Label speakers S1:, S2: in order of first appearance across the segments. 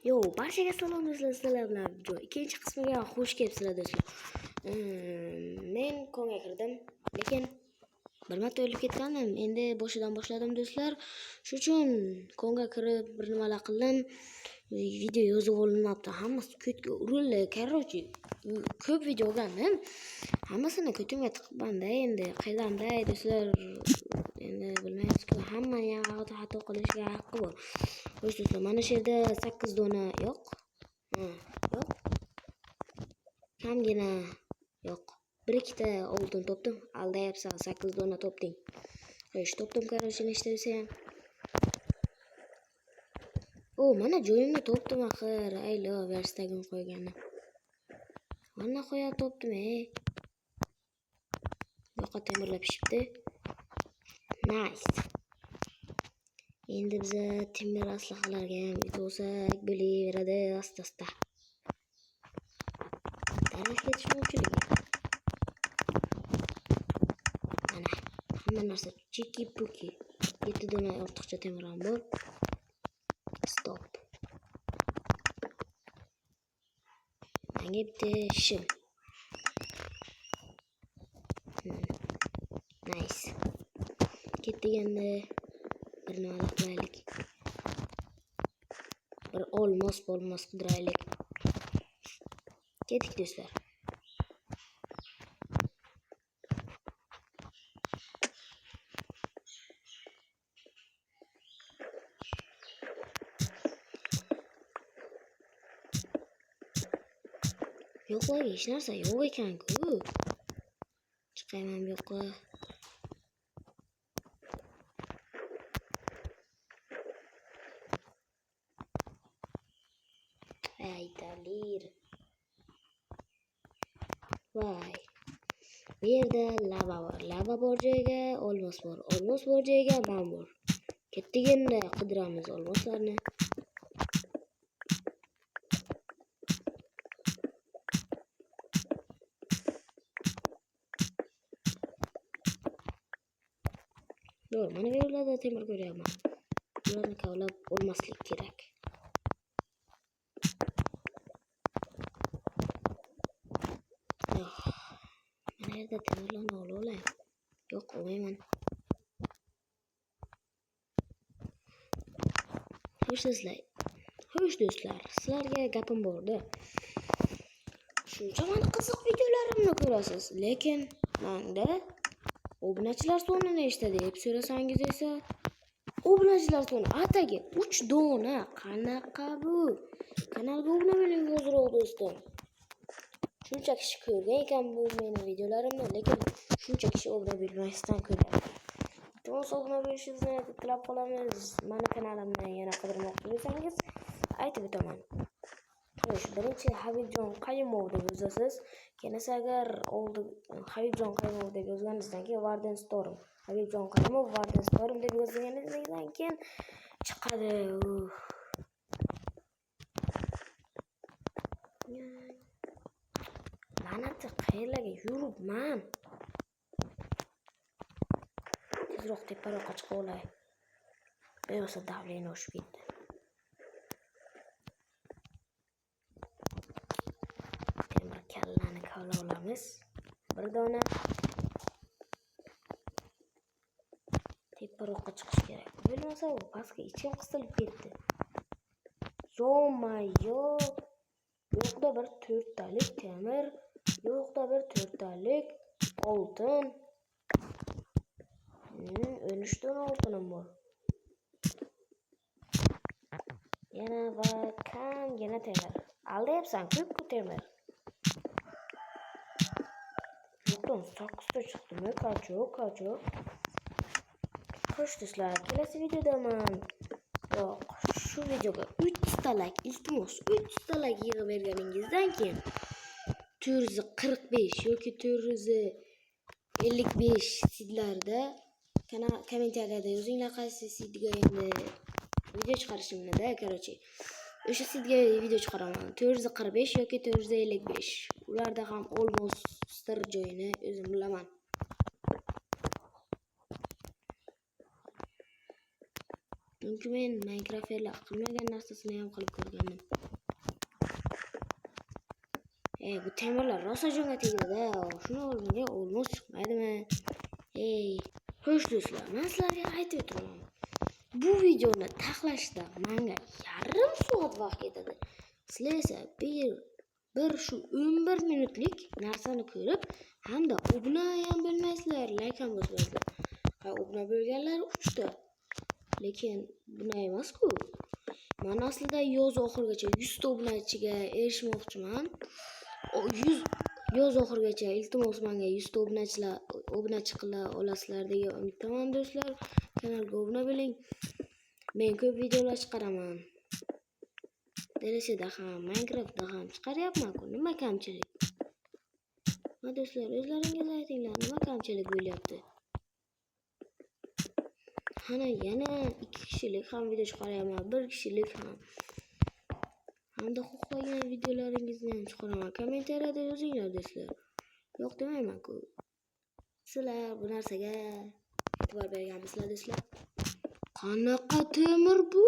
S1: Yo, barchaga salom do'stlar, sizlar bilan ikkinchi qismiga xush kelibsizlar do'stlar. Men konga kirdim, lekin bir marta o'lib ketgandim. Endi boshidan boshladim do'stlar. Shuning uchun konga kirib bir nimalar qildim. Video yozib olmabdi. Hammasi ko'tga urildi. Короче, ko'p video olgandim. Hammasini ko'timga tiqibman-da endi. Qaydanday do'stlar. Endi bilmaysiz-ku, hammaning xato qilishga haqqi bor. Xo'sh do'stlar, mana shu yerda 8 dona yo'q. Yo'q. Kamgina yo'q. 1-2 oltin topdim. Aldayapsan, 8 dona topding. Xo'sh, topdim, короче, nechta desa ham. Mana joyimni topdim axir. Aylo, verstagim qo'yganim. Mana qo'ya topdim, Yo'qqa temirlab pishibdi. Nice. Endi biz temir aslahalarga ham o'tsak bo'laveradi asta-asta. Tarix yetishmovchiligi. Mana hamma narsa chiki-puki. 7 dona ortiqcha temir ham bor. Stop. Menga bitta shim. Nice. Ketdiganda bir nima qilaylik. Bir olmos qidiraylik. Ketdik do'stlar. Yo'q, hech narsa yo'q ekan-ku. Chiqayman bu yoqqa. Aytalir. Voy. Bu yerda lava bor. Lava bor joyga olmos bor. Olmos bor joyga man bor. Ketdiganda qidiramiz olmoslarni. Yo'q, mana bu yerlarda temir ko'ryapman. Ularni kavlab olmaslik kerak. Mana yerda temirlarni olaman. Yo'q, olmayman. Xo'sh do'stlar, sizlarga gapim bor-da. Shuncha meni qiziq videolarimni ko'rasiz, lekin menda obunachilar soni nechta deb so'rasangiz esa, obunachilar soni atagi 3 dona. Qanaqa bu? Kanalga obuna bo'ling hozirroq do'stim. Shuncha kishi ko'rgan ekan bu meni videolarimni, lekin shuncha kishi obuna bo'lmasdan ko'radi. Iltimos, obuna bo'lishingizni tilab qolamiz. Meni kanalimni yana qidirmoqchi bo'lsangiz, aytib o'taman. Xo'sh, birinchi Habibjon Qayumov deb yozasiz. Keyin esa agar Habibjon Qayumov deb yozganingizdan keyin Warden Storm, Habibjon Qayumov Warden Storm deb yozganingizdan keyin chiqadi. La'nati qayerlarga yuribman? Tezroq teparoqqa chiqib olay. Bo'lmasa davleniya oshib ketdi. Temir kallani kavla olamiz. Bir dona. Teparoqqa chiqish kerak. Bo'lmasa u pastga ichim qisilib ketdi. Yo-mayo. Yo'qda bir 4 talik temir, yo'qda bir 4 talik oltin. 13 dona oltinim bor. Yana va kamgina temir. Aldayapsan, ko'p temir. Yo'qdan 8 ta chiqdi. Qacho. Xo'sh do'stlar, kelasi videodaman. Yo'q, shu videoga 300 like, iltimos 300 like yig'ib berganingizdan keyin 445 yoki 455 sidlarda kommentariyada yozinglar qaysi sidga endi video chiqarishimni-da, короче. O'sha sidga video chiqaraman. 445 yoki 455. Ularda ham almost stir joyini o'zim bilaman. Chunki men Minecraft'da qilmagan narsasini ham qilib ko'rgandim. Bu temirlar rosa jonga tegadi-da. Shuni o'rniga olmos chiqmaydimi? Xo'sh do'stlar, men sizlarga aytib o'tiraman. Bu videoni taxlashda menga yarim soat vaqt ketadi. Sizlar esa bir shu 11 minutlik narsani ko'rib, hamda obuna ham bo'lmaysizlar, like ham bosmaysizlar. Obuna bo'lganlar 3 ta. Lekin buna emas-ku. Men aslida yoz oxirigacha 100 ta obunachiga erishmoqchiman. 100 yoz oxirigacha iltimos menga 100 ta obunachi qila olasizlar degan umiddaman do'stlar. Kanalga obuna bo'ling. Men ko'p videolar chiqaraman. DLC'da ham, Minecraft'da ham chiqaryapman-ku. Nima kamchilik? Do'stlar, o'zlaringiz aytinglar, nima kamchilik bo'lyapti? Yana 2 kishilik ham video chiqaraman, 1 kishilik ham. Hamda xohlagan videolaringizni ham chiqaraman. Kommentariyada yozinglar do'stlar. Yo'q demayman-ku. Sizlar bu narsaga e'tibor berganmisizlar do'stlar? Qanaqa temir bu?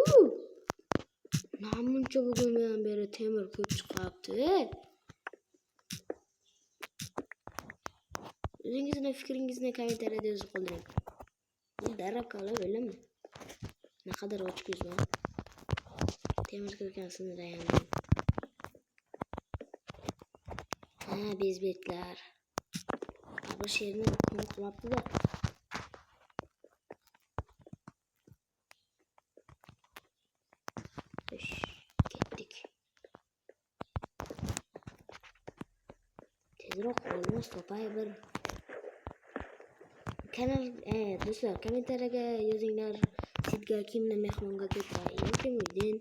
S1: Namuncha bugundan beri temir ko'p chiqyapti. O'zingizning fikringizni kommentariyada yozib qoldiring. Bu darab qala bilimmi? Naqadar ochko'zman. Temir ko'rgansini dayandim. Bezbetlar. Bu sherni nima qilyapti-da? Ketdik. Tezroq olmos topay bir kanal do'stlar, kommentariyaga yozinglar. Sizga kimni mehmonga ketay, yoki Muddin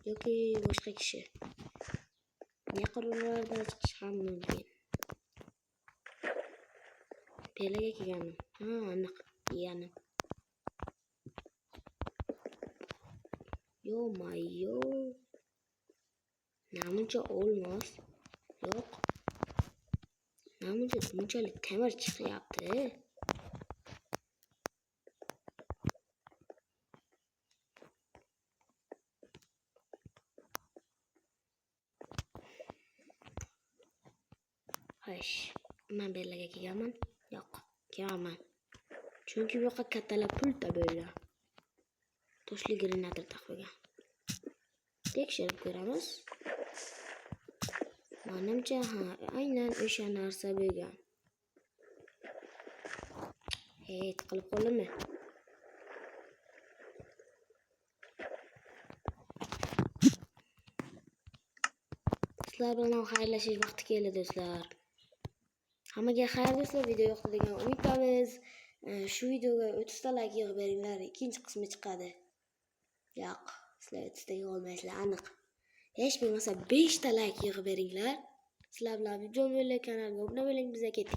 S1: yoki boshqa kishi. Yaqinlardan chiqish ham mumkin. Pelaga kelgandim. Aniq yeganim. Yo. Namuncha olmos. Yo'q. Namuncha bunchalik temir chiqyapti. Xo'sh, men belaga kelganman. Yo'q, kelmaman. Chunki bu yoqqa kattalar pulta bo'ldi. Toshli granator taqilgan. Tekshirib ko'ramiz. Menimcha, aynan o'sha narsa bo'lgan. Qilib qoldimmi? Sizlar bilan xayrlashish vaqti keldi do'stlar. Hammaga xayr do'stlar, video yoqdi degan umiddamiz. Shu videoga 30 ta like yig'ib beringlar, ikkinchi qismi chiqadi. Yo'q, sizlar 30 ta yig'ib olmaysizlar, aniq. Hech bo'lmasa 5 ta like yig'ib beringlar. Sizlar bilan video bo'ling, kanalga obuna bo'ling, bizga ketdik.